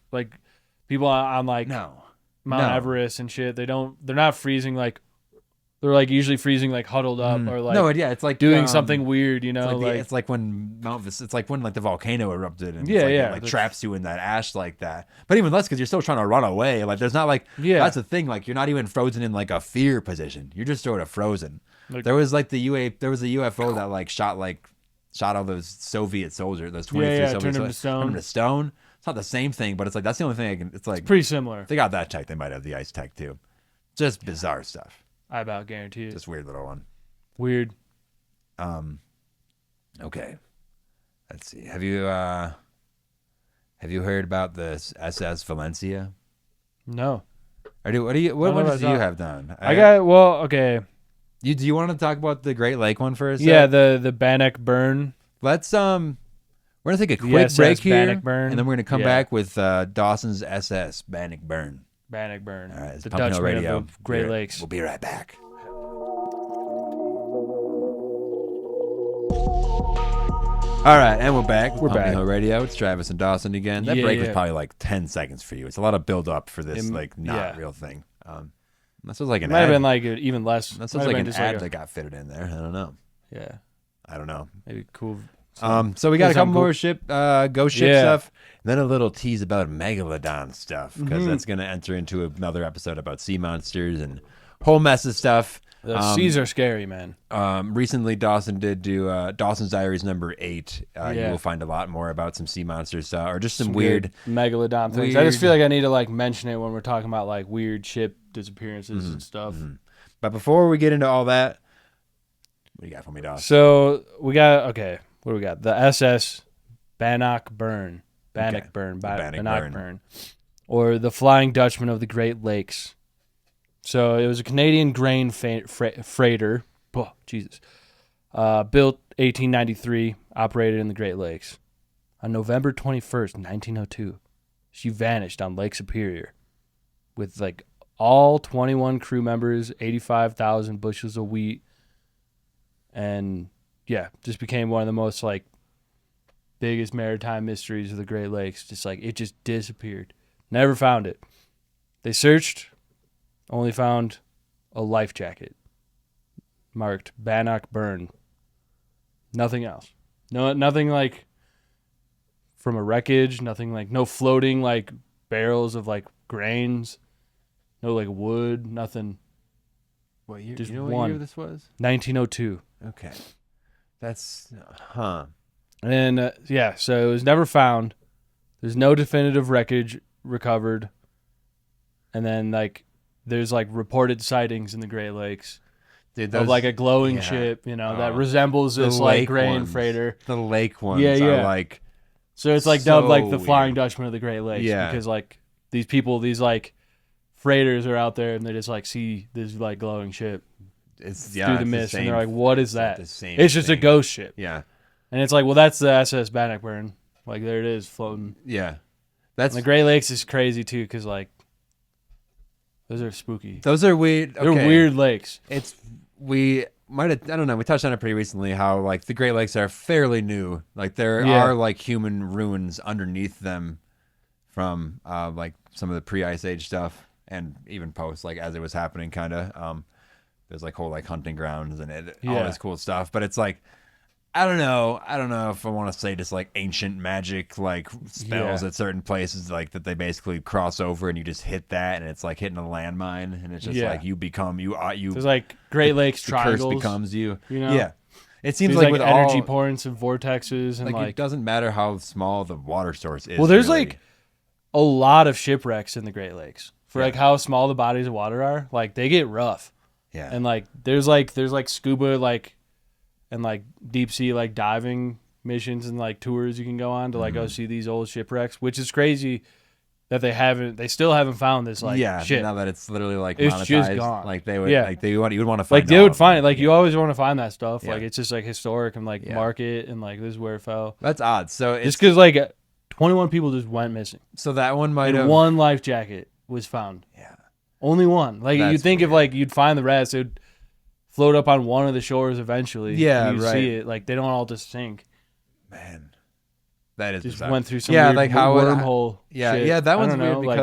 people on like no, Mount no. Everest and shit. They're not freezing like they're like usually freezing like huddled up or like no, yeah, it's like doing something weird, you know, it's like when it's like when like the volcano erupted and Yeah, it's like, yeah. it like traps you in that ash like that. But even less because you're still trying to run away. Like there's not like that's the thing. Like you're not even frozen in like a fear position. You're just sort of frozen. Like- there was like there was a UFO that like shot all those Soviet soldiers, those 23 Soviet turned them to soldiers, stone. turned them to stone. It's not the same thing, but it's like that's the only thing I can. It's like pretty similar. if they got that tech, they might have the ice tech too. Just bizarre stuff. I about guarantee it. Just weird little one. Weird. Okay. Let's see. Have you heard about this SS Valencia? No. Or what I don't do know you about have done? okay. Do you want to talk about the Great Lake one first? Yeah, the Bannock burn. Let's we're gonna take a The quick SS break here, Bannockburn. and then we're gonna come Yeah. back with Dawson's SS Bannockburn. Bannock burn. All right, it's The Pumpkin Hill Dutchman Radio. of the Great Lakes. We'll be right back. All right, and we're back. We're back. Hill Radio. It's Travis and Dawson again. That Yeah, break was yeah. probably like 10 seconds for you. It's a lot of build up for this like not yeah. real thing. This was like an Might ad. have been like even less. This Might was have like been an just ad like that got fitted in there. I don't know. yeah, I don't know. maybe cool. So we got a couple something more ghost ship Yeah. stuff. And then a little tease about Megalodon stuff because Mm-hmm. that's going to enter into another episode about sea monsters and whole mess of stuff. The seas are scary, man. Recently, Dawson did do Dawson's Diaries number 8. You Yeah. will find a lot more about some sea monster stuff or just some weird. good megalodon things. I weird- just feel like I need to like mention it when we're talking about like weird ship disappearances and stuff. But before we get into all that, what do you got for me, Dawson? So we got what do we got? The SS Bannock burn, Bannock burn, Bannock Bannock burn. burn, or the Flying Dutchman of the Great Lakes. So it was a Canadian grain freighter. Oh, Jesus. Built 1893, operated in the Great Lakes. On November 21st, 1902, she vanished on Lake Superior with like all 21 crew members, 85,000 bushels of wheat, and yeah, just became one of the most like biggest maritime mysteries of the Great Lakes. Just like it just disappeared. Never found it. They searched, only found a life jacket marked Bannock burn. Nothing else. No, nothing like from a wreckage. Nothing like no floating like barrels of like grains, no like wood, nothing. What year? Just You know what one. year this was? 1902. Okay, that's And so it was never found. There's no definitive wreckage recovered. And then like there's like reported sightings in the Great Lakes. Dude, of like a glowing ship, that resembles this like grain freighter. The lake ones Yeah. are like So it's like so dubbed like the Flying weird. Dutchman of the Great Lakes Yeah. because like these people, these like freighters are out there and they just like see this like glowing ship it's through the mist and they're like, what is that? the same It's just a thing. ghost ship. Yeah, And it's like, well, that's the SS Bannockburn. Like there it is floating. yeah. And That's the Great Lakes is crazy too because like those are spooky. those are weird. They're okay. weird lakes. We might have, I don't know, we touched on it pretty recently how like the Great Lakes are fairly new. Like there Yeah. are like human ruins underneath them from like some of the pre-ice age stuff and even post, like as it was happening kind of. There's like whole like hunting grounds and all Yeah. this cool stuff. But it's like I don't know if I want to say just like ancient magic like spells Yeah. at certain places like that they basically cross over and you just hit that and it's like hitting a landmine and it's just Yeah. like you become you There's like Great Lakes the curse triangles. becomes you. You know? Yeah. It seems There's like with energy all points and vortexes and like it doesn't matter how small the water source is. well, there's really. like a lot of shipwrecks in the Great Lakes for Yeah. like how small the bodies of water are. Like they get rough, yeah. and like there's like scuba like and like deep sea like diving missions and like tours you can go on to like Mm-hmm. go see these old shipwrecks, which is crazy that they still haven't found this like yeah, ship. now that it's literally like It's monetized, just gone. like they would, Yeah. like you would want to find. Like they all would of find them. it. Like you always want to find that stuff. Yeah. Like it's just like historic and like Yeah. market and like this is where it fell. That's odd. So it's Just because like 21 people just went missing. so that one might And have one life jacket was found. Yeah, Only one. Like That's you'd think if weird. like you'd find the rest, it would float up on one of the shores eventually. Yeah, and you'd right. see it. Like they don't all just sink. man, that is Just bizarre. went through some yeah, weird like how would wormhole. yeah, shit. yeah. That I one's don't weird know, like-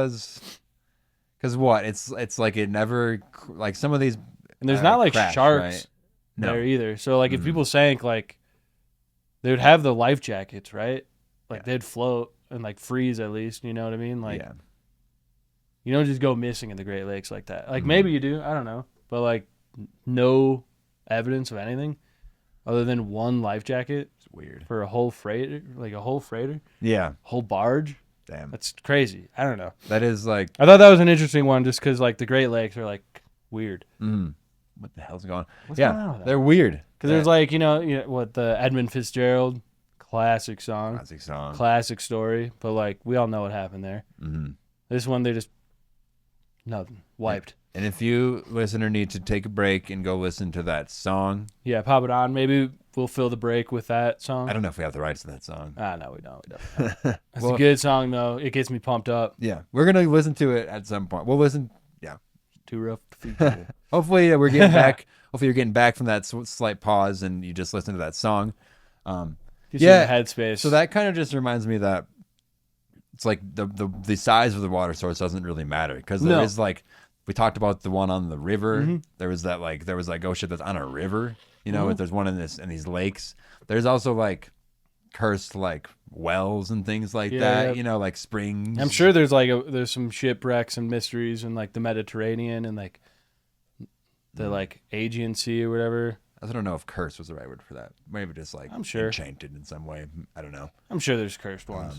because what? It's like it never like some of these. and there's not like crash, sharks right? No. there either. So like if Mhm. people sank, like they would have the life jackets, right? Like Yeah. they'd float and like freeze at least. You know what I mean? Like yeah, you don't just go missing in the Great Lakes like that. Like Mhm. maybe you do. I don't know, but like no evidence of anything other than one life jacket. it's weird. For a whole freighter, like a whole freighter, Yeah, whole barge. damn. That's crazy. I don't know. That is like, I thought that was an interesting one just because like the Great Lakes are like weird. what the hell's going on? What's yeah, going on with that? they're weird. Because there's like, you know what, the Edmund Fitzgerald classic song, classic song. classic story, but like we all know what happened there. Mm-hmm. This one, they just nothing wiped. And if you listener need to take a break and go listen to that song, Yeah, pop it on. Maybe we'll fill the break with that song. I don't know if we have the rights to that song. No, we don't. It's Well- a good song though. It gets me pumped up. Yeah, we're gonna listen to it at some point. We'll listen. Yeah, Too rough to feed people. hopefully we're getting back. Hopefully you're getting back from that slight pause and you just listen to that song. Just Yeah, in the headspace. So that kind of just reminds me that it's like the size of the water source doesn't really matter because there is No. like we talked about the one on the river. Mm-hmm. There was that ghost ship that's on a river. You know, there's one in these lakes. There's also like cursed like wells and things like Yeah, that. yeah. You know, like springs. I'm sure there's like there's some shipwrecks and mysteries in like the Mediterranean and like the like Aegean Sea or whatever. I don't know if curse was the right word for that. Maybe just like I'm sure. enchanted in some way. I don't know. I'm sure there's cursed ones.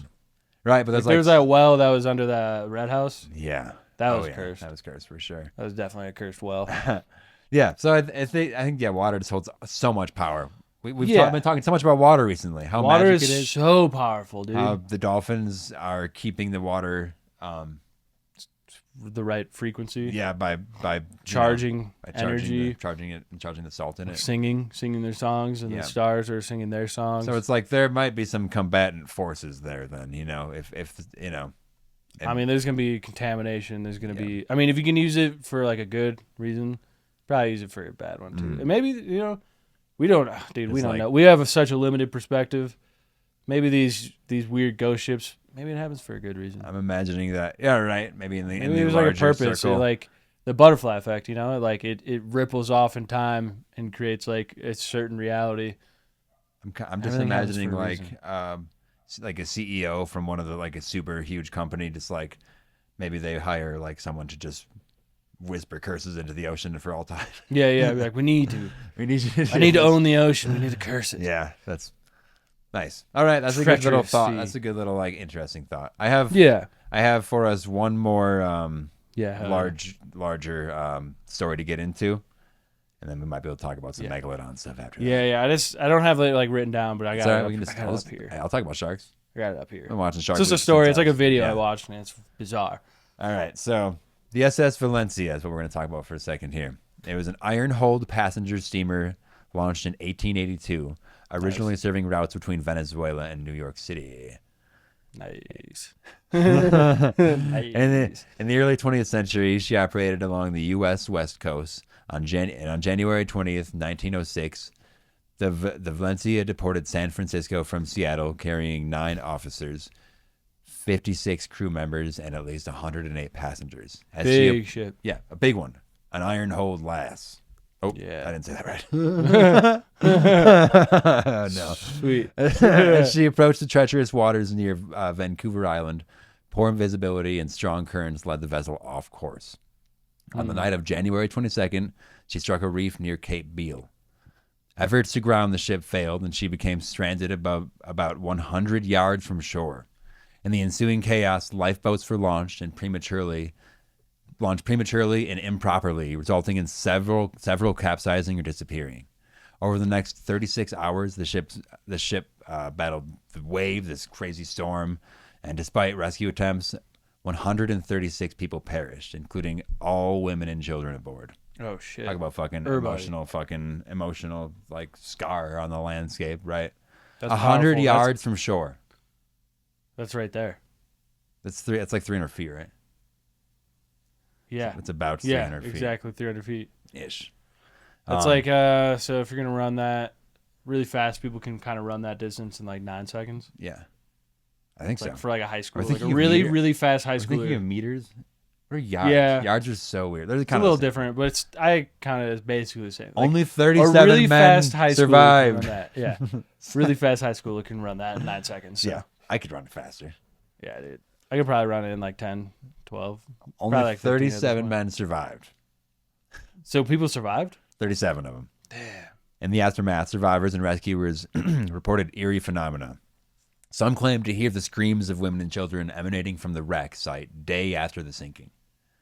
Right, but Like, there's there was that well that was under the red house. yeah. That Oh, was yeah, cursed. That was cursed for sure. That was definitely a cursed well. Yeah, so I think yeah, water just holds so much power. We've Yeah. been talking so much about water recently. How Water magic is it is. so powerful, dude. How the dolphins are keeping the water, The right frequency. yeah, by Charging by energy. charging the salt in it. Singing their songs, and Yeah. the stars are singing their songs. So it's like there might be some combatant forces there. Then if you know, I mean, there's gonna be contamination. There's gonna be. I mean, if you can use it for like a good reason, probably use it for a bad one too. And maybe we don't, dude. We It's don't like- know. We have such a limited perspective. Maybe these weird ghost ships. Maybe it happens for a good reason. I'm imagining that. Yeah, right. Maybe in the Maybe there's like a larger purpose. circle. Like the butterfly effect. Like it ripples off in time and creates like a certain reality. I'm just Everything happens imagining for a like reason. like a CEO from one of the like a super huge company, just like maybe they hire like someone to just whisper curses into the ocean for all time. Yeah. Be like, we need to. We need you. I need to own the ocean. We need to curse it. Yeah, that's nice. All right, that's a good little Treacherous thought. sea. That's a good little like interesting thought. I have for us one more larger story to get into, and then we might be able to talk about some megalodon stuff after that. Yeah. I don't have it like written down, but I got Sorry, it. we can just I got it up here. I'll talk about sharks. I got it up here. I'm watching sharks. It's just a story. It's like a sometimes. video Yeah. I watched, and it's bizarre. All right, so the SS Valencia is what we're going to talk about for a second here. It was an iron-hulled passenger steamer launched in 1882, originally serving routes between Venezuela and New York City. Nice. In the early 20th century, she operated along the U.S. West Coast. On January 20th, 1906, the Valencia deported San Francisco from Seattle, carrying 9 officers, 56 crew members, and at least 108 passengers. Big ship. Yeah, a big one. An iron-hulled lass. Oh, Yeah. I didn't say that right. No. Sweet. As she approached the treacherous waters near Vancouver Island, poor visibility and strong currents led the vessel off course. On the night of January 22nd, she struck a reef near Cape Beale. Efforts to ground the ship failed, and she became stranded about 100 yards from shore. In the ensuing chaos, lifeboats were launched prematurely and improperly, resulting in several capsizing or disappearing. Over the next 36 hours, the ship battled the wave, this crazy storm, and despite rescue attempts, 136 people perished, including all women and children aboard. Oh shit. Talk about fucking emotional like scar on the landscape, right? That's 100 powerful. yards from shore. That's right there. It's like 300 feet, right? Yeah. It's about 300 feet. Exactly 300 feet. Ish. That's like so if you're gonna run that really fast, people can kind of run that distance in like 9 seconds. Yeah. I think so. Like for like a high school, like a thinking of really meter. really fast high I was thinking schooler. of meters. What are yards? Yeah. Yards are so weird. They're It's a kind little of different, but I kind of is basically the same. Like, Only a 37 really men fast high schooler survived. can run that. Yeah, really fast high schooler can run that in 9 seconds. So. Yeah, I could run it faster. Yeah, dude. I could probably run it in like 10, 12. Only Probably like 15 at this 37 point. men survived. So people survived? 37 of them. Damn. In the aftermath, survivors and rescuers reported eerie phenomena. Some claimed to hear the screams of women and children emanating from the wreck site day after the sinking.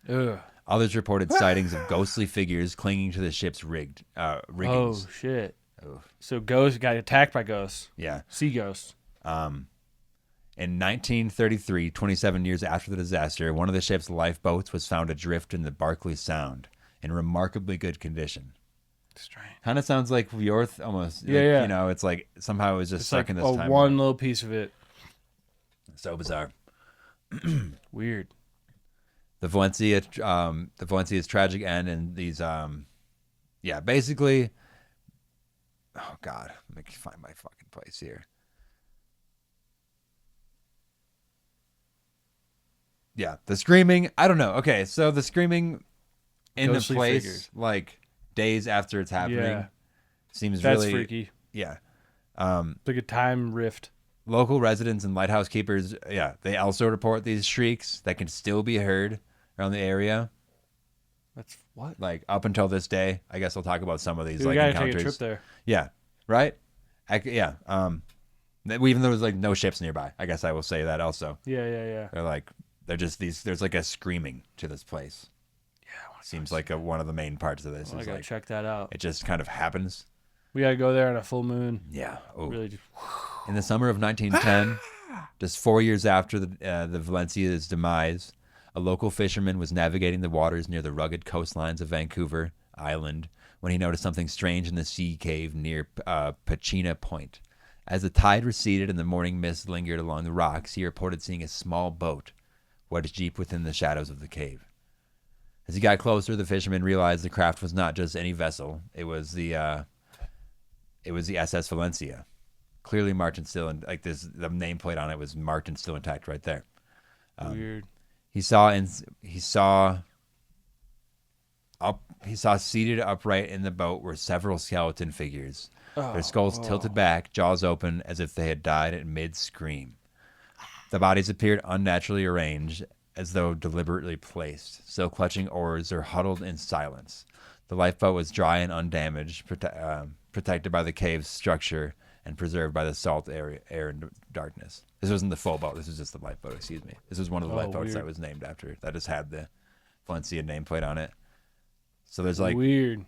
Ugh. Others reported sightings of ghostly figures clinging to the ship's riggings. Oh, shit. Oh. So ghosts got attacked by ghosts. Yeah. Sea ghosts. In 1933, 27 years after the disaster, one of the ship's lifeboats was found adrift in the Barkley Sound in remarkably good condition. Strange. Kind of sounds like your almost. Yeah, like, yeah. You know, it's like somehow it was just It's stuck like in this a time. one little piece of it. So bizarre. Weird. The Valencia's tragic end, and these, basically. Oh God, let me find my fucking place here. Yeah, the screaming. I don't know. Okay, so the screaming in Ghostly the place, figures. like days after it's happening, Yeah. seems That's really freaky. Yeah. It's like a time rift. Local residents and lighthouse keepers, they also report these shrieks that can still be heard around the area. That's what? Like up until this day, I guess I'll talk about some of these Dude, we like gotta encounters. take a trip there. Yeah, right. Even though there's like no ships nearby, I guess I will say that also. Yeah. They're just these. There's like a screaming to this place. Yeah, seems like one of the main parts of this. I is gotta like check that out. it just kind of happens. We gotta go there on a full moon. Yeah. Oh. Really just In the summer of 1910, just 4 years after the Valencia's demise, a local fisherman was navigating the waters near the rugged coastlines of Vancouver Island when he noticed something strange in the sea cave near Pachina Point. As the tide receded and the morning mist lingered along the rocks, he reported seeing a small boat wedged deep within the shadows of the cave. As he got closer, the fisherman realized the craft was not just any vessel; it was the SS Valencia, clearly marked and still, and like this, the nameplate on it was marked and still intact right there. weird. He saw He saw seated upright in the boat were several skeleton figures. Their skulls tilted back, jaws open, as if they had died at mid-scream. The bodies appeared unnaturally arranged, as though deliberately placed, still clutching oars or huddled in silence. The lifeboat was dry and undamaged, protected by the cave's structure and preserved by the salt air and darkness. This wasn't the full boat. This was just the lifeboat, excuse me. This was one of the lifeboats that was named after, that just had the Valencia nameplate on it. So there's like... Weird.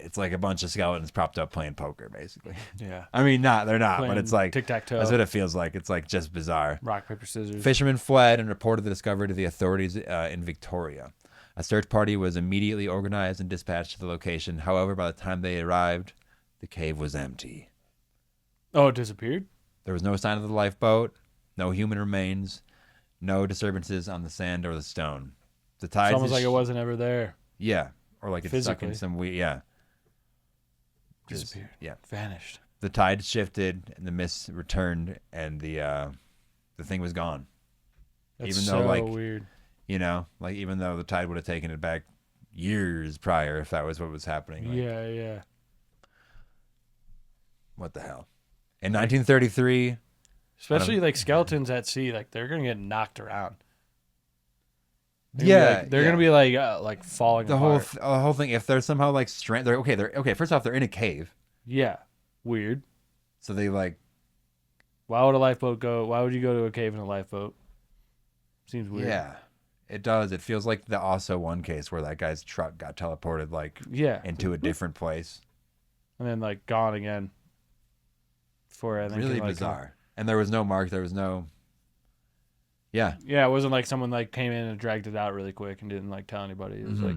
It's like a bunch of skeletons propped up playing poker, basically. Yeah. I mean, they're not, but it's like... tic-tac-toe. That's what it feels like. It's like just bizarre. Rock, paper, scissors. Fishermen fled and reported the discovery to the authorities in Victoria. A search party was immediately organized and dispatched to the location. However, by the time they arrived, the cave was empty. Oh, it disappeared? There was no sign of the lifeboat, no human remains, no disturbances on the sand or the stone. The tides... It's almost like it wasn't ever there. Yeah. Or like it's stuck in some weird... Yeah. Disappeared. Yeah. Vanished. The tide shifted and the mist returned and the thing was gone. That's Even though, so like, weird. You know, like even though the tide would have taken it back years prior if that was what was happening. Like, Yeah. what the hell? In 1933, Especially like skeletons at sea, like they're gonna get knocked around. They're gonna be like falling. the apart. whole thing. If they're somehow like they're okay. First off, they're in a cave, Yeah, weird. so they like Why would a lifeboat go? Why would you go to a cave in a lifeboat? Seems weird. yeah, it does. It feels like the also one case where that guy's truck got teleported like into a different place. And then like gone again. For I think Really like, bizarre. And there was no mark. There was no. Yeah. Yeah, it wasn't like someone like came in and dragged it out really quick and didn't like tell anybody. It was like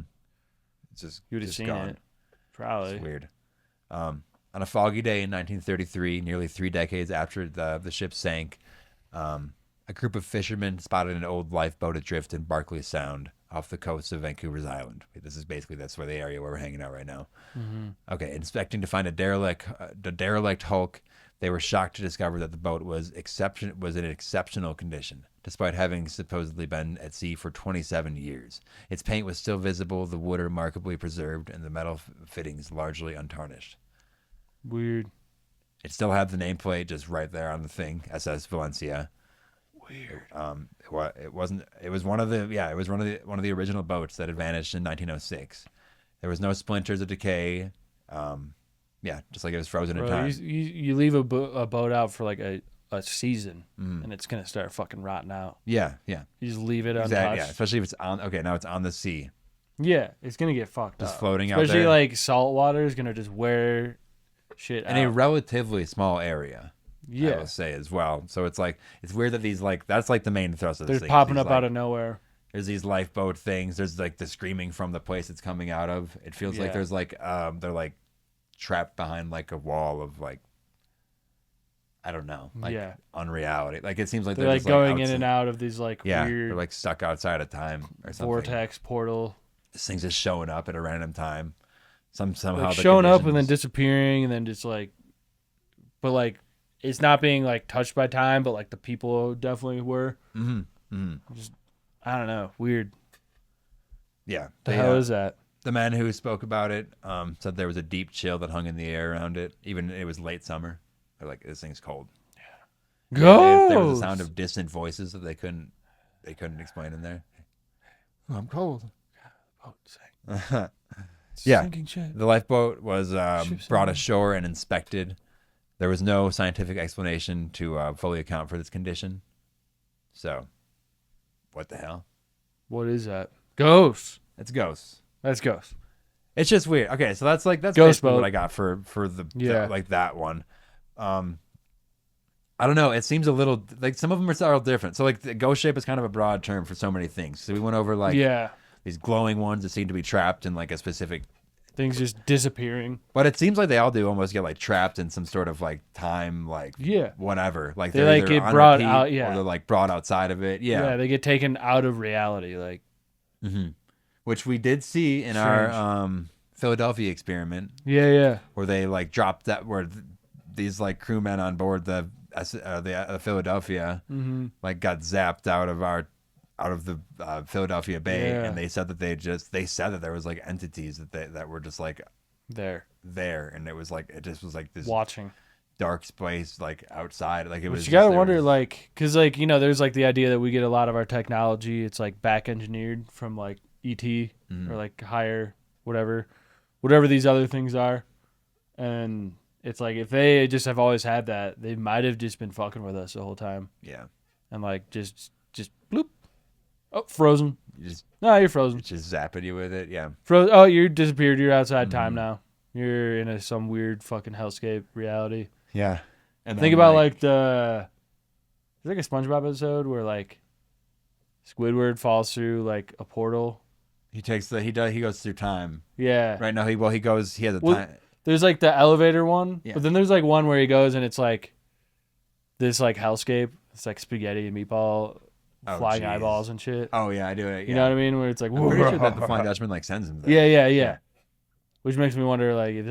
It's just you would have just seen gone. it. Probably. It's weird. On a foggy day in 1933, nearly 3 decades after the ship sank, a group of fishermen spotted an old lifeboat adrift in Barclay Sound off the coast of Vancouver's Island. That's where the area where we're hanging out right now. Okay, inspecting to find a derelict hulk, they were shocked to discover that the boat was in exceptional condition, despite having supposedly been at sea for 27 years. Its paint was still visible, the wood remarkably preserved, and the metal fittings largely untarnished. Weird. It still had the nameplate just right there on the thing, SS Valencia. Weird. It was one of the original boats that had vanished in 1906. There was no splinters of decay. Just like it was frozen in time. You leave a boat out for like a season and it's gonna start fucking rotting out. Yeah. You just leave it untouched. Exactly. Yeah, especially if it's on. Okay, now it's on the sea, Yeah, it's gonna get fucked just up. floating out there. Especially like salt water is gonna just wear shit in out. a relatively small area. I Yeah, will say as well. So it's like it's weird that these that's like the main thrust of this they're thing. popping These, up like, out of nowhere. There's these lifeboat things. There's like the screaming from the place it's coming out of. It feels like Yeah. there's like they're like trapped behind like a wall of like I don't know, like unreality. Like it seems like They're they're like just, going like, in and out of these like weird they're like stuck outside of time or something. vortex portal. This thing's just showing up at a random time. Somehow Like the showing up and then conditions- disappearing and then just like, but like it's not being like touched by time, but like the people definitely were. Just I don't know, weird. Yeah, The hell is that? The man who spoke about it said there was a deep chill that hung in the air around it. Even it was late summer. They're like, this thing's cold. Go. There was a sound of distant voices that they couldn't explain in there. Oh, I'm cold. Yeah, Sinking ship. the lifeboat was Ship's brought sinking. ashore and inspected. There was no scientific explanation to fully account for this condition. So, what the hell? What is that? Ghosts. It's ghosts. That's ghosts. It's just weird. Okay, so that's Ghost basically boat. what I got for like that one. I don't know. It seems a little like some of them are all different. So like the ghost shape is kind of a broad term for so many things. So we went over like these glowing ones that seem to be trapped in like a specific things just disappearing. But it seems like they all do almost get like trapped in some sort of like time, like whatever. Like they they're like either get on brought repeat out, or they're like brought outside of it. Yeah, they get taken out of reality, like which we did see in our Philadelphia experiment. Yeah. Where they like dropped that where these like crewmen on board the Philadelphia like got zapped out of our the Philadelphia Bay, Yeah. and they said that they said that there was like entities that were just like there and it was like it just was like this watching. dark space like outside, like it was. But you gotta there wonder, was- like, because like there's like the idea that we get a lot of our technology. It's like back engineered from like ET or like higher whatever these other things are, and it's like if they just have always had that, they might have just been fucking with us the whole time, yeah, and like just bloop, oh frozen. you just No, you're frozen. zapping you with it, yeah. Oh, you disappeared. You're outside time now. You're in some weird fucking hellscape reality. Yeah. And Think then, about like there's like a SpongeBob episode where like Squidward falls through like a portal. he goes through time. Yeah. Right now he has a Well, time. There's like the elevator one, Yeah. but then there's like one where he goes and it's like this like hellscape. It's like spaghetti and meatball, Oh, flying jeez. eyeballs and shit. Oh yeah, I do it. You know what I mean? Where it's like I'm pretty sure that the Flying Dutchman like sends him there. Yeah. Which makes me wonder like is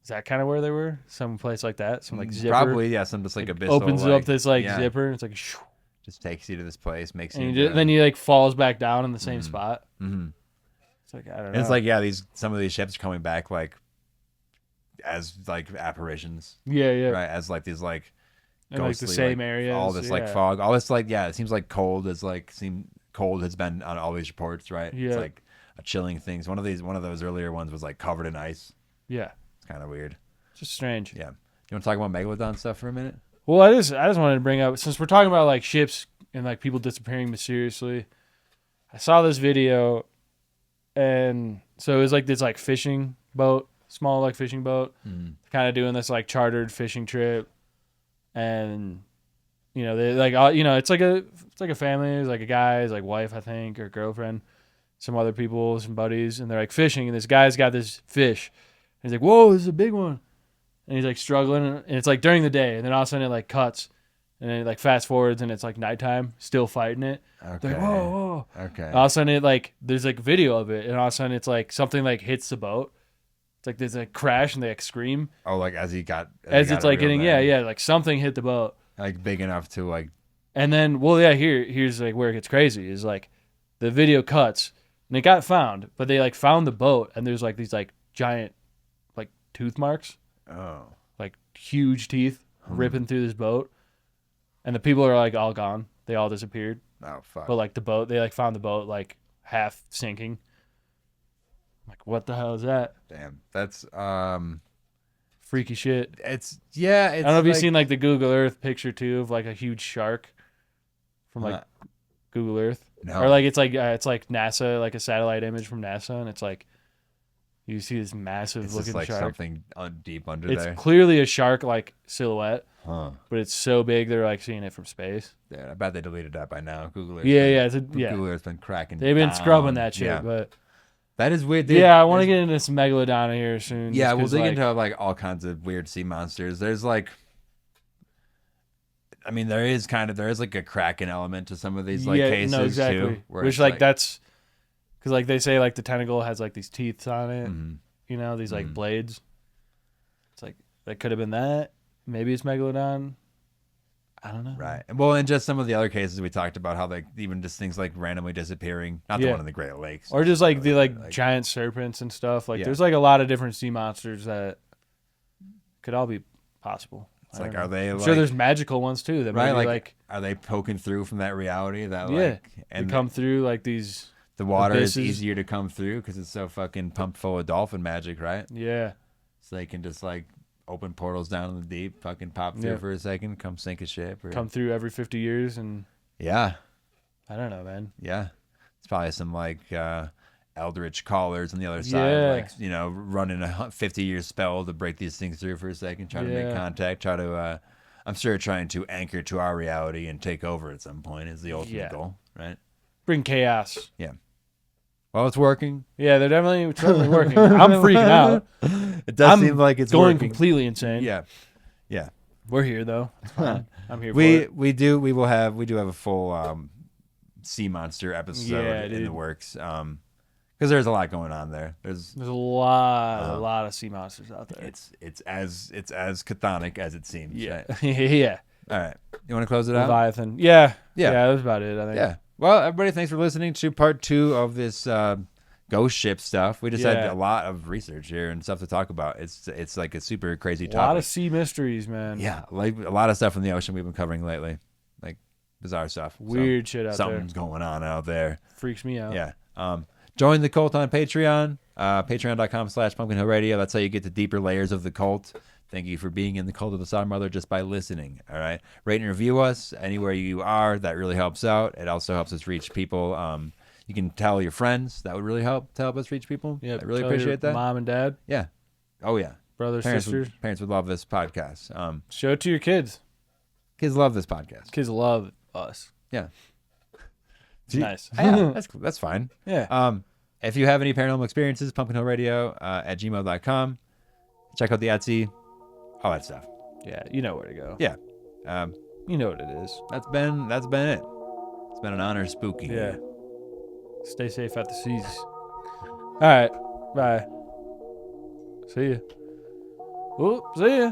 that kind of where they were? Some place like that? Some like zipper? Probably, yeah, some just like abyssal, opens like, up this like yeah, zipper and it's like shoo, just takes you to this place, makes and you then he like falls back down in the same spot. mm-hmm. It's like I don't know. And it's like, yeah, some of these ships are coming back like as like apparitions, yeah. right? As like these like And like the ghostly, same like, areas. all this like yeah. fog, all this like, yeah, it seems like cold has been on all these reports, right? Yeah. It's like a chilling things. One of those earlier ones was like covered in ice. Yeah. It's kind of weird. Just strange. Yeah. You want to talk about Megalodon stuff for a minute? Well, I just wanted to bring up, since we're talking about like ships and like people disappearing mysteriously, I saw this video, and so it was like this like fishing boat, small like fishing boat, kind of doing this like chartered fishing trip, and they like it's like a family. There's like a guy, his like wife I think or girlfriend, some other people, some buddies, and they're like fishing, and this guy's got this fish, and he's like, whoa, this is a big one. And he's like struggling, and it's like during the day, and then all of a sudden it like cuts, and then it like fast forwards, and it's like nighttime, still fighting it. Okay. They're like, whoa. Okay. And all of a sudden it like there's like video of it, and all of a sudden it's like something like hits the boat. It's like there's a crash, and they like scream Oh, like as he got it's like getting man. like something hit the boat, like big enough to like and then here's like where it gets crazy is like the video cuts, and it got found, but they like found the boat, and there's like these like giant like tooth marks. oh Like huge teeth ripping through this boat, and the people are like all gone. They all disappeared. fuck. But like the boat, they like found the boat like half sinking. Like what the hell is that? Damn. That's Freaky shit. it's I don't know if you've seen like the Google Earth picture too of like a huge shark from like Google Earth. No. Or like it's like NASA, like a satellite image from NASA, and it's like you see this massive it's looking just like shark. something deep under It's there. clearly a shark like silhouette, Huh. but it's so big they're like seeing it from space. Yeah, I bet they deleted that by now. Google Earth. Yeah, Google Earth's been cracking. They've been down. scrubbing that shit, Yeah. but That is weird. Dude. yeah, I want to get into some megalodon here soon. Yeah, just we'll 'cause, dig like, into like all kinds of weird sea monsters. There's like, I mean, there is like a Kraken element to some of these like cases no, exactly. too. where Which it's like that's because like they say like the tentacle has like these teeth on it, Mhm. these like blades. It's like that could have been that. Maybe it's megalodon. I don't know. Right. Well, and just some of the other cases we talked about, how like even just things like randomly disappearing. Not the Yeah. one in the Great Lakes. Or just like the like giant serpents and stuff. Like Yeah. there's like a lot of different sea monsters that could all be possible. It's I like, don't know. are they I'm like, sure there's magical ones too that right? maybe Like, like are they poking through from that reality that yeah, like, they and come through like these the water is abysses. easier to come through because it's so fucking pumped full of dolphin magic, right? yeah. So they can just like open portals down in the deep, fucking pop through Yeah. for a second, come sink a ship. Or, Come through every 50 years and yeah, I don't know, man. yeah. It's probably some like eldritch callers on the other Yeah. side, like running a 50-year spell to break these things through for a second, try to make Yeah. contact, try to. I'm sure trying to anchor to our reality and take over at some point is the ultimate Yeah. goal, right? Bring chaos. Yeah. Well, it's working. Yeah, they're definitely working. I'm freaking out. It does I'm seem like it's going working. completely insane. Yeah. Yeah. We're here though. It's fine. I'm here for We it. we do have a full sea monster episode Yeah, in dude. the works. Because there's a lot going on there. There's There's a lot of sea monsters out there. it's as chthonic as it seems. Yeah. Right? yeah. All right. You want to close it out? Leviathan. Yeah. Yeah. Yeah, that was about it, I think. Yeah. Well, everybody, thanks for listening to part 2 of this ghost ship stuff. We just had a lot of research here and stuff to talk about. It's like a super crazy topic. A lot of sea mysteries, man. Yeah, like a lot of stuff in the ocean we've been covering lately. Like bizarre stuff. Weird shit out there. Something's going on out there. Freaks me out. Yeah. Join the cult on Patreon. Patreon.com/PumpkinHillRadio. That's how you get to deeper layers of the cult. Thank you for being in the cult of the Star Mother just by listening. All right. Rate and review us anywhere you are. That really helps out. It also helps us reach people. You can tell your friends. That would really help to help us reach people. Yeah. I really appreciate that. Mom and dad. Yeah. Oh, yeah. Brothers, Parents sisters. parents would love this podcast. Show it to your kids. Kids love this podcast. Kids love us. Yeah. It's nice. Yeah, that's fine. Yeah. If you have any paranormal experiences, pumpkinhillradio at gmail.com. Check out the Etsy. All that stuff. Yeah, you know where to go. Yeah. You know what it is. That's been it. It's been an honor spooking. Yeah. Stay safe at the seas. All right. Bye. See ya. Oh, see ya.